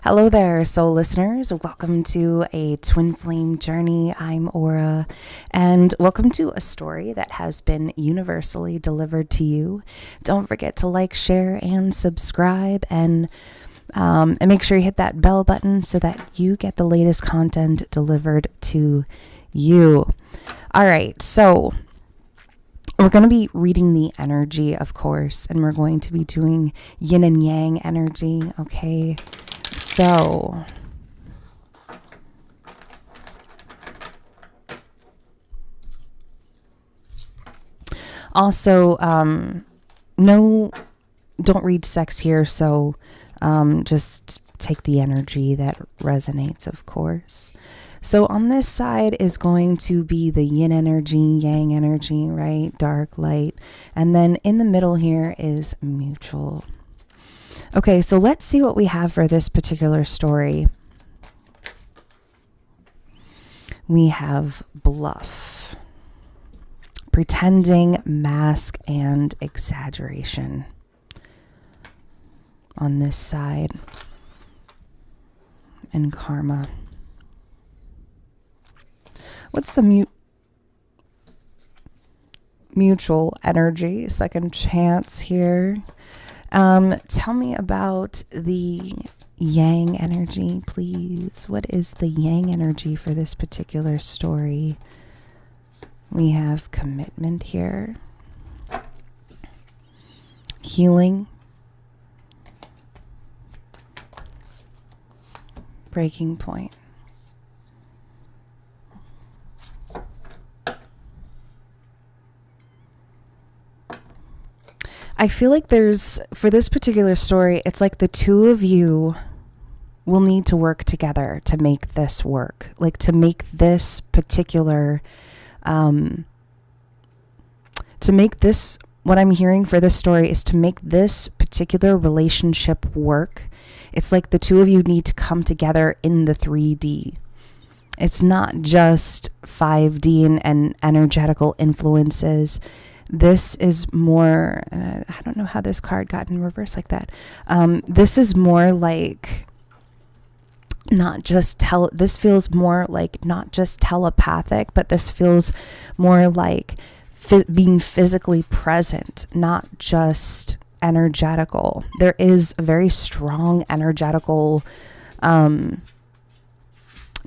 Hello there, soul listeners. Welcome to a twin flame journey. I'm Aura, and welcome to a story that has been universally delivered to you. Don't forget to like, share, and subscribe, and make sure you hit that bell button so that you get the latest content delivered to you. All right, so we're going to be reading the energy, of course, and we're going to be doing yin and yang energy, okay? So, also, no, don't read sex here, so just take the energy that resonates, of course. So on this side is going to be the yin energy, yang energy, right? Dark, light. And then in the middle here is mutual. Okay, so let's see what we have for this particular story. We have bluff, pretending, mask, and exaggeration on this side, and karma. What's the mutual energy? Second chance here. Tell me about the yang energy, please. What is the yang energy for this particular story? We have commitment here. Healing. Breaking point. I feel like for this particular story, it's like the two of you will need to work together to make this work. Like to make this particular, what I'm hearing for this story is to make this particular relationship work. It's like the two of you need to come together in the 3D. It's not just 5D and energetical influences. This is more, I don't know how this card got in reverse like that. This is more like this feels more like not just telepathic, but this feels more like being physically present, not just energetical. There is a very strong energetical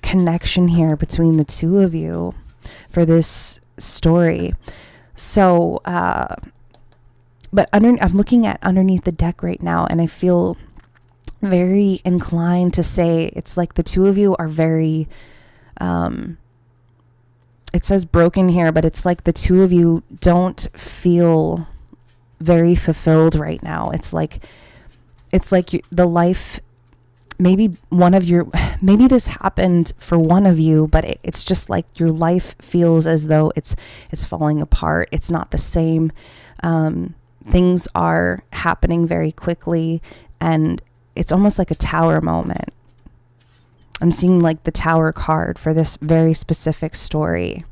connection here between the two of you for this story. So, but I'm looking at underneath the deck right now, and I feel very inclined to say it's like the two of you are very, it says broken here, but it's like the two of you don't feel very fulfilled right now. It's like the life, maybe this happened for one of you, but it's just like your life feels as though it's falling apart. It's not the same. Things are happening very quickly, and it's almost like a tower moment. I'm seeing like the tower card for this very specific story.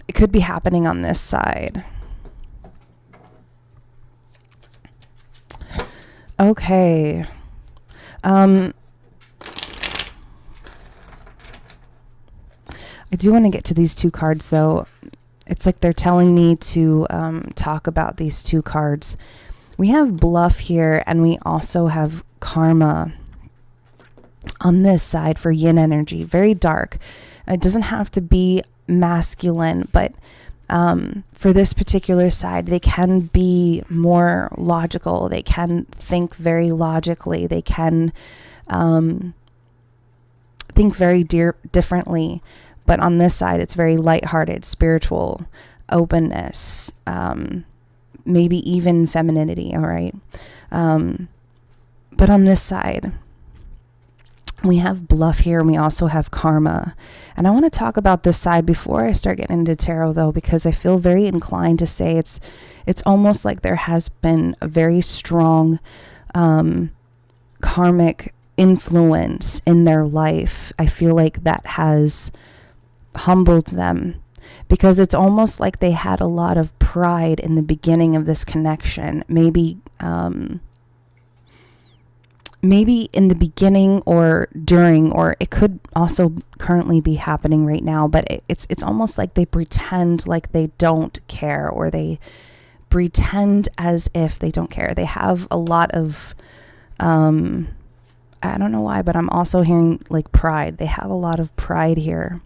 It could be happening on this side. Okay. I do want to get to these two cards, though. It's like they're telling me to talk about these two cards. We have bluff here, and we also have karma on this side for yin energy. Very dark. It doesn't have to be masculine, but for this particular side, they can be more logical. They can think very logically. They can think very differently. But on this side, it's very lighthearted, spiritual, openness, maybe even femininity, all right? But on this side, we have bluff here, and we also have karma. And I want to talk about this side before I start getting into tarot, though, because I feel very inclined to say it's almost like there has been a very strong karmic influence in their life. I feel like that has humbled them, because it's almost like they had a lot of pride in the beginning of this connection. Maybe maybe in the beginning or during, or it could also currently be happening right now, but it's almost like they pretend like they don't care, or they pretend as if they don't care. They have a lot of, I don't know why, but I'm also hearing like pride. They have a lot of pride here.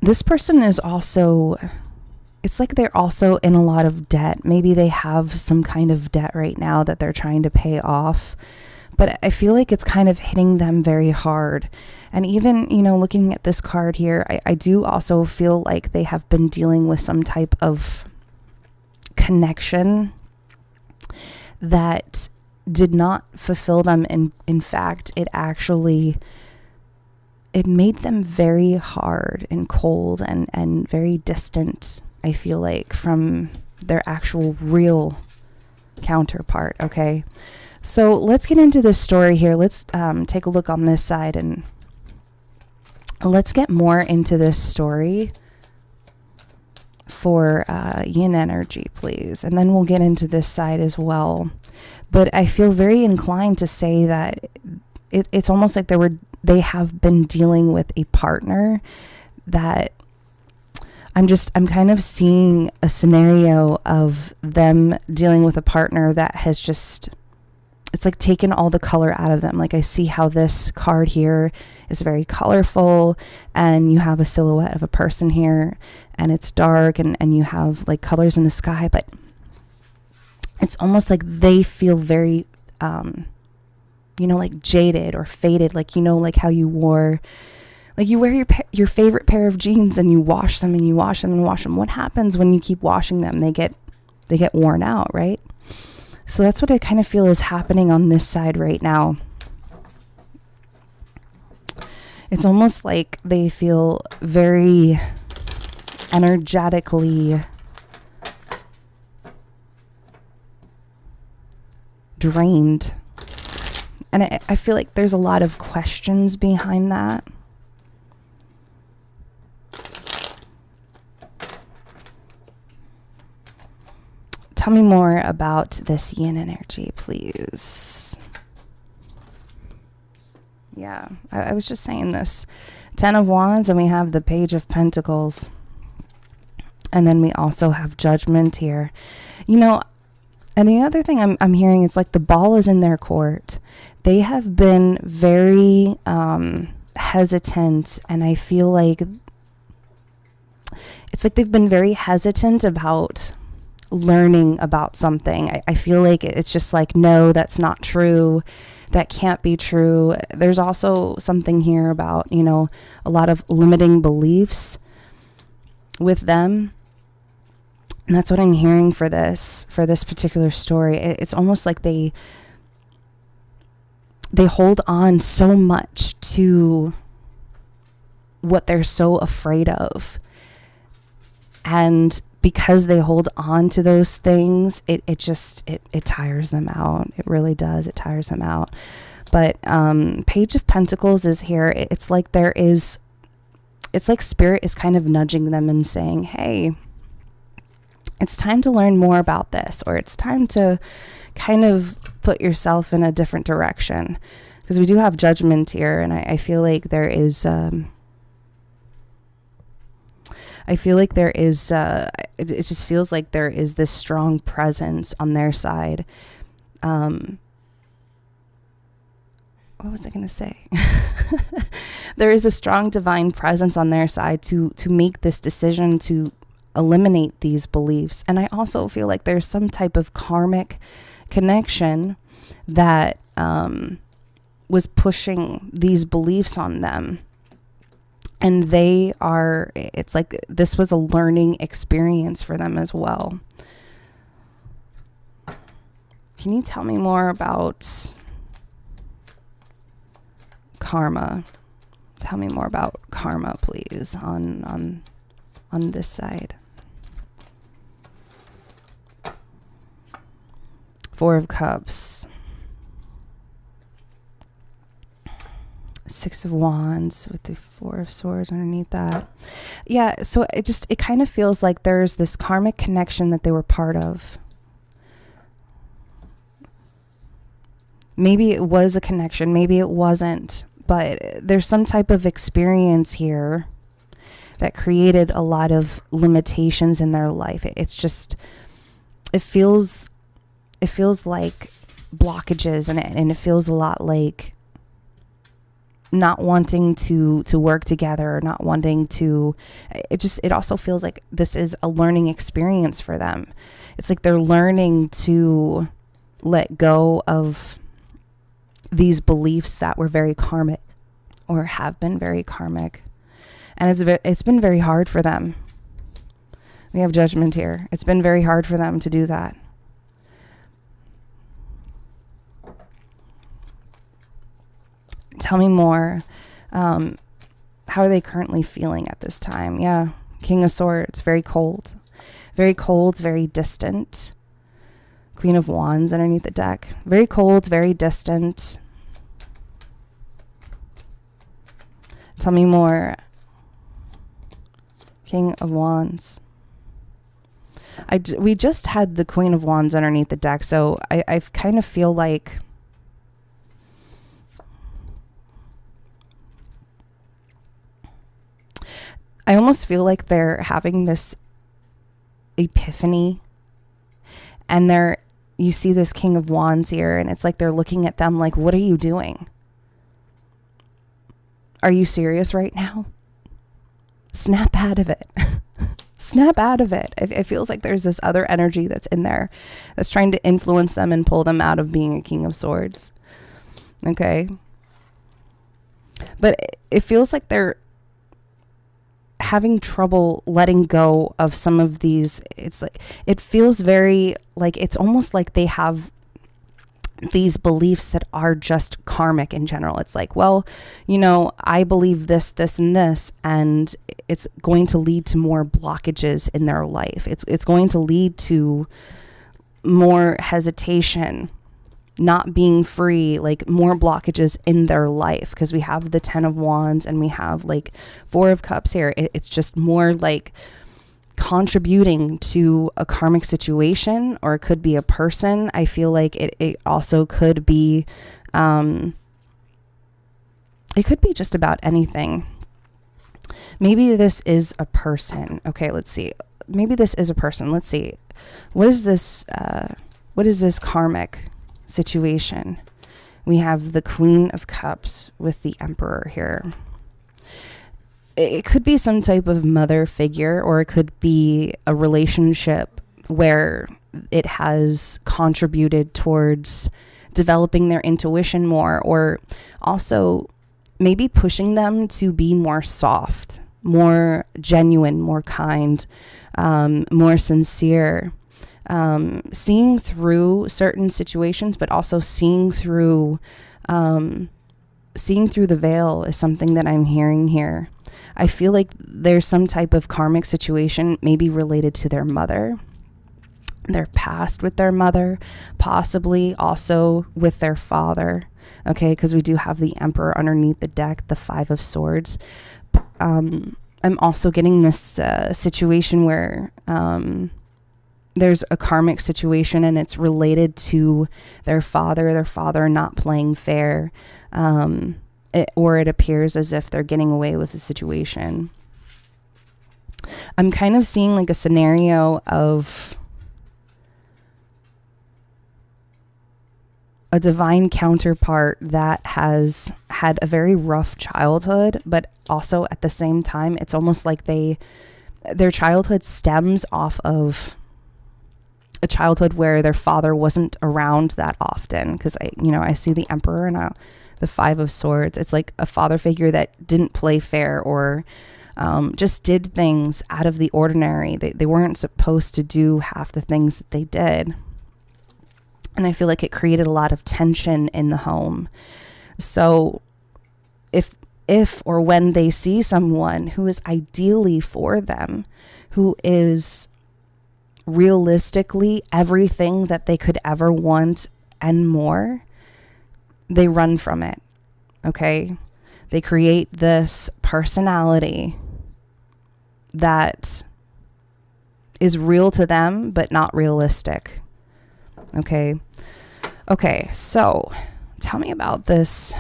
This person is also, it's like they're also in a lot of debt. Maybe they have some kind of debt right now that they're trying to pay off, but I feel like it's kind of hitting them very hard. And even, you know, looking at this card here, I do also feel like they have been dealing with some type of connection that did not fulfill them. In fact, it made them very hard and cold and very distant, I feel like, from their actual real counterpart. Okay, so let's get into this story here. Let's take a look on this side, and let's get more into this story for yin energy, please. And then we'll get into this side as well. But I feel very inclined to say that it's almost like they have been dealing with a partner that I'm kind of seeing a scenario of them dealing with a partner that has just, it's like taken all the color out of them. Like I see how this card here is very colorful, and you have a silhouette of a person here, and it's dark, and you have like colors in the sky, but it's almost like they feel very, you know, like jaded or faded. Like, you know, like how you wore, like you wear your favorite pair of jeans and you wash them and you wash them and wash them. What happens when you keep washing them? They get worn out, right? So that's what I kind of feel is happening on this side right now. It's almost like they feel very energetically drained. And I feel like there's a lot of questions behind that. Tell me more about this yin energy, please. Yeah, I was just saying this. 10 of Wands, and we have the Page of Pentacles. And then we also have Judgment here. You know, and the other thing I'm hearing, it's like the ball is in their court. They have been very hesitant, and I feel like it's like they've been very hesitant about learning about something. I feel like it's just like, no, that's not true. That can't be true. There's also something here about, you know, a lot of limiting beliefs with them. And that's what I'm hearing for this particular story. It's almost like they hold on so much to what they're so afraid of. And because they hold on to those things, it tires them out. It really does. It tires them out. But Page of Pentacles is here. It's like Spirit is kind of nudging them and saying, hey, it's time to learn more about this, or it's time to kind of put yourself in a different direction. Because we do have Judgment here, and I feel like there is... it just feels like there is this strong presence on their side. What was I going to say? There is a strong divine presence on their side to make this decision to eliminate these beliefs. And I also feel like there's some type of karmic connection that was pushing these beliefs on them. And it's like this was a learning experience for them as well. Can you tell me more about karma? Tell me more about karma, please, on this side. Four of Cups. Six of Wands with the Four of Swords underneath that. Yeah, so it kind of feels like there's this karmic connection that they were part of. Maybe it was a connection, maybe it wasn't, but there's some type of experience here that created a lot of limitations in their life. It's just, it feels like blockages, and it feels a lot like not wanting to work together, or not wanting to, it also feels like this is a learning experience for them. It's like they're learning to let go of these beliefs that were very karmic, or have been very karmic. And it's been very hard for them. We have Judgment here. It's been very hard for them to do that. Tell me more. How are they currently feeling at this time? Yeah, King of Swords, very cold. Very cold, very distant. Queen of Wands underneath the deck. Very cold, very distant. Tell me more. King of Wands. We just had the Queen of Wands underneath the deck, so I kind of feel like I almost feel like they're having this epiphany, and you see this King of Wands here, and it's like they're looking at them like, what are you doing? Are you serious right now? Snap out of it. Snap out of it. It feels like there's this other energy that's in there that's trying to influence them and pull them out of being a King of Swords. Okay. But it feels like they're having trouble letting go of some of these. It's like, it feels very like, it's almost like they have these beliefs that are just karmic in general. It's like, well, I believe this, this, and this, and it's going to lead to more blockages in their life. It's going to lead to more hesitation, not being free, like more blockages in their life, because we have the 10 of Wands and we have like 4 of Cups here. It's just more like contributing to a karmic situation, or it could be a person. I feel like it also could be, it could be just about anything. Maybe this is a person. Okay, let's see. Maybe this is a person. Let's see. What is this karmic situation? We have the Queen of Cups with the Emperor here. It could be some type of mother figure, or it could be a relationship where it has contributed towards developing their intuition more, or also maybe pushing them to be more soft, more genuine, more kind, more sincere, seeing through certain situations, but also seeing through the veil is something that I'm hearing here. I feel like there's some type of karmic situation, maybe related to their mother, their past with their mother, possibly also with their father. Okay, because we do have the Emperor underneath the deck, the 5 of Swords. I'm also getting this situation where there's a karmic situation, and it's related to their father not playing fair, or it appears as if they're getting away with the situation. I'm kind of seeing like a scenario of a divine counterpart that has had a very rough childhood, but also at the same time, it's almost like their childhood stems off of a childhood where their father wasn't around that often. Because I see the Emperor and the 5 of Swords. It's like a father figure that didn't play fair, or just did things out of the ordinary. They weren't supposed to do half the things that they did. And I feel like it created a lot of tension in the home. So if or when they see someone who is ideally for them, who is realistically everything that they could ever want and more, they run from it. Okay? They create this personality that is real to them, but not realistic. Okay. So Tell me about this.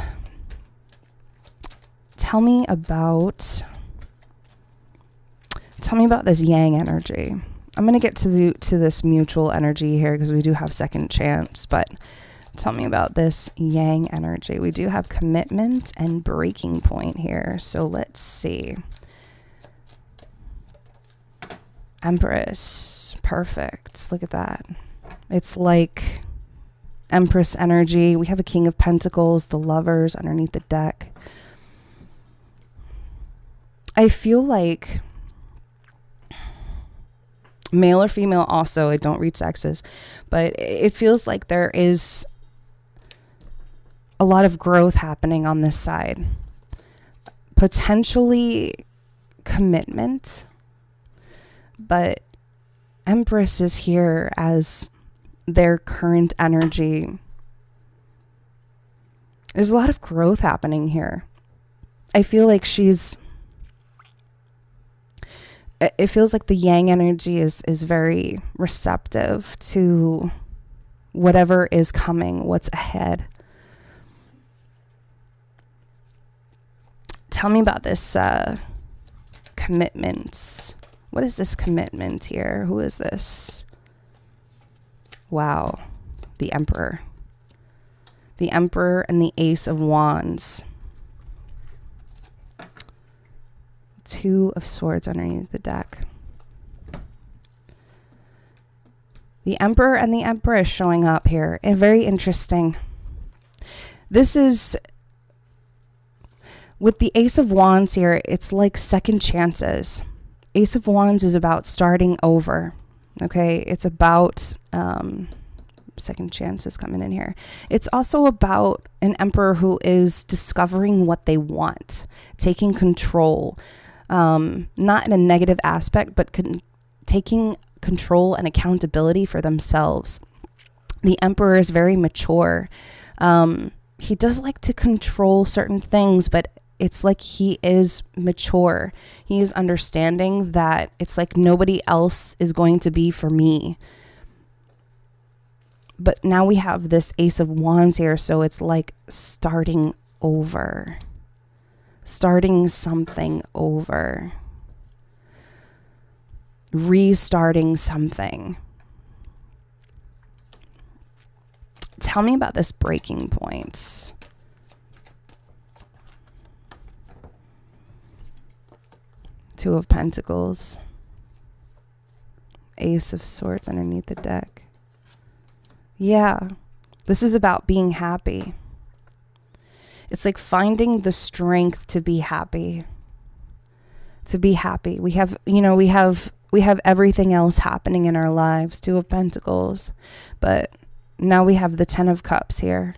Tell me about this yang energy. I'm going to get to this mutual energy here because we do have second chance, but tell me about this yang energy. We do have commitment and breaking point here. So let's see. Empress. Perfect. Look at that. It's like Empress energy. We have a King of Pentacles, the Lovers underneath the deck. I feel like male or female also, I don't read sexes, but it feels like there is a lot of growth happening on this side. Potentially commitment, but Empress is here as their current energy. There's a lot of growth happening here. I feel like it feels like the yang energy is very receptive to whatever is coming, what's ahead. Tell me about this commitment. What is this commitment here? Who is this? Wow. The Emperor. The Emperor and the Ace of Wands. Two of Swords underneath the deck. The Emperor and the Empress showing up here. And very interesting. This is, with the Ace of Wands here, it's like second chances. Ace of Wands is about starting over. Okay, it's about second chances coming in here. It's also about an Emperor who is discovering what they want, taking control. Not in a negative aspect, but taking control and accountability for themselves. The Emperor is very mature. He does like to control certain things, but it's like he is mature. He is understanding that it's like nobody else is going to be for me. But now we have this Ace of Wands here, so it's like starting over. Starting something over. Restarting something. Tell me about this breaking point. Two of Pentacles. Ace of Swords underneath the deck. Yeah, this is about being happy. It's like finding the strength to be happy. To be happy. We have everything else happening in our lives. Two of Pentacles. But now we have the Ten of Cups here.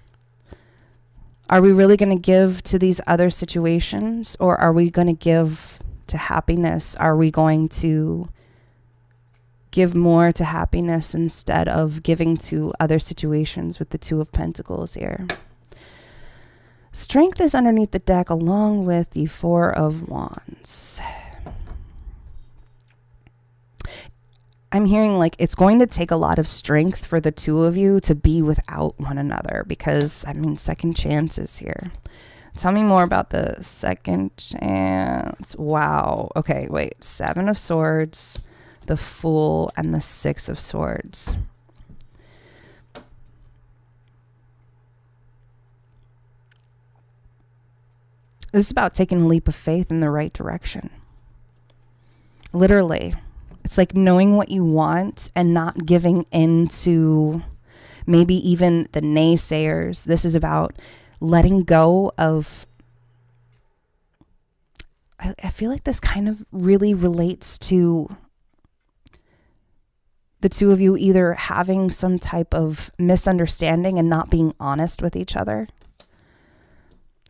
Are we really going to give to these other situations, or are we going to give to happiness? Are we going to give more to happiness instead of giving to other situations with the Two of Pentacles here? Strength is underneath the deck along with the Four of Wands. I'm hearing like it's going to take a lot of strength for the two of you to be without one another because, I mean, second chances here. Tell me more about the second chance. Wow. Okay, wait. Seven of Swords, the Fool, and the Six of Swords. This is about taking a leap of faith in the right direction. Literally. It's like knowing what you want and not giving in to maybe even the naysayers. This is about letting go of... I feel like this kind of really relates to the two of you either having some type of misunderstanding and not being honest with each other.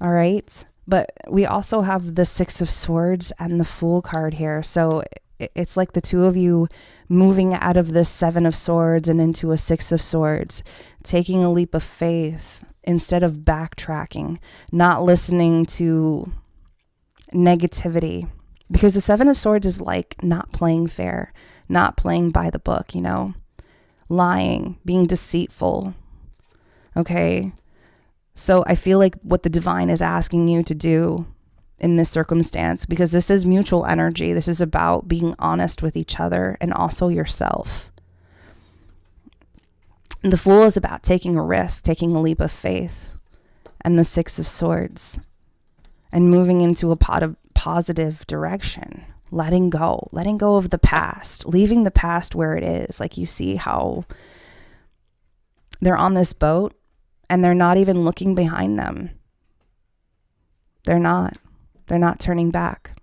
All right? But we also have the Six of Swords and the Fool card here. So it's like the two of you moving out of this Seven of Swords and into a Six of Swords, taking a leap of faith instead of backtracking, not listening to negativity. Because the Seven of Swords is like not playing fair, not playing by the book, you know, lying, being deceitful. Okay. So I feel like what the divine is asking you to do in this circumstance, because this is mutual energy, this is about being honest with each other and also yourself. The Fool is about taking a risk, taking a leap of faith, and the Six of Swords, and moving into a positive direction, letting go of the past, leaving the past where it is. Like, you see how they're on this boat and they're not even looking behind them. They're not turning back.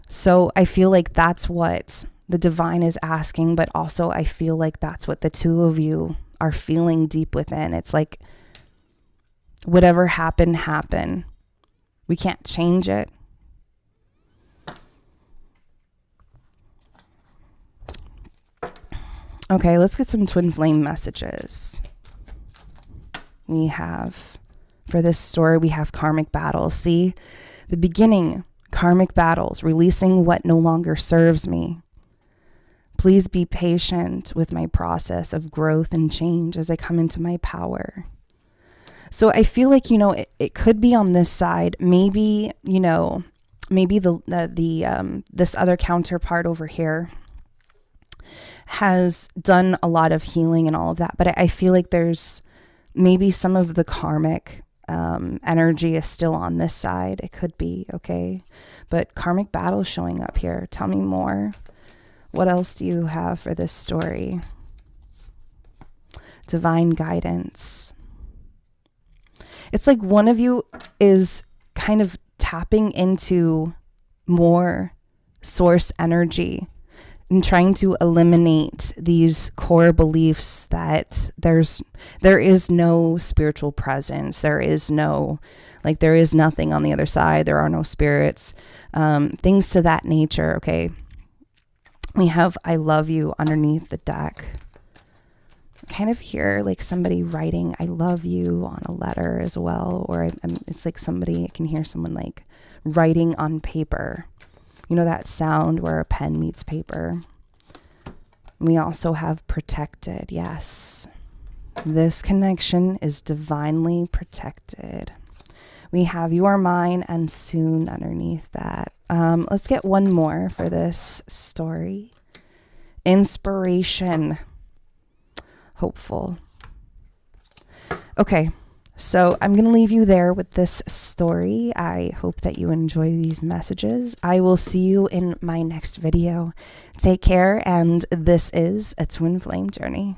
So I feel like that's what the divine is asking, but also I feel like that's what the two of you are feeling deep within. It's like, whatever happened. We can't change it. Okay, let's get some twin flame messages. We have, for this story, we have karmic battles. See, the beginning, karmic battles, releasing what no longer serves me. Please be patient with my process of growth and change as I come into my power. So I feel like, it could be on this side. Maybe, maybe this other counterpart over here has done a lot of healing and all of that. But I feel like there's maybe some of the karmic energy is still on this side. It could be, okay? But karmic battle showing up here. Tell me more. What else do you have for this story? Divine guidance. It's like one of you is kind of tapping into more source energy and trying to eliminate these core beliefs that there is no spiritual presence. There is nothing on the other side. There are no spirits, things to that nature. Okay. We have I love you underneath the deck. Kind of hear like somebody writing I love you on a letter as well. Or it's like I can hear someone like writing on paper. You know that sound where a pen meets paper. We also have protected. Yes. This connection is divinely protected. We have you are mine and soon underneath that. Let's get one more for this story. Inspiration. Hopeful. Okay. So I'm going to leave you there with this story. I hope that you enjoy these messages. I will see you in my next video. Take care, and this is a Twin Flame Journey.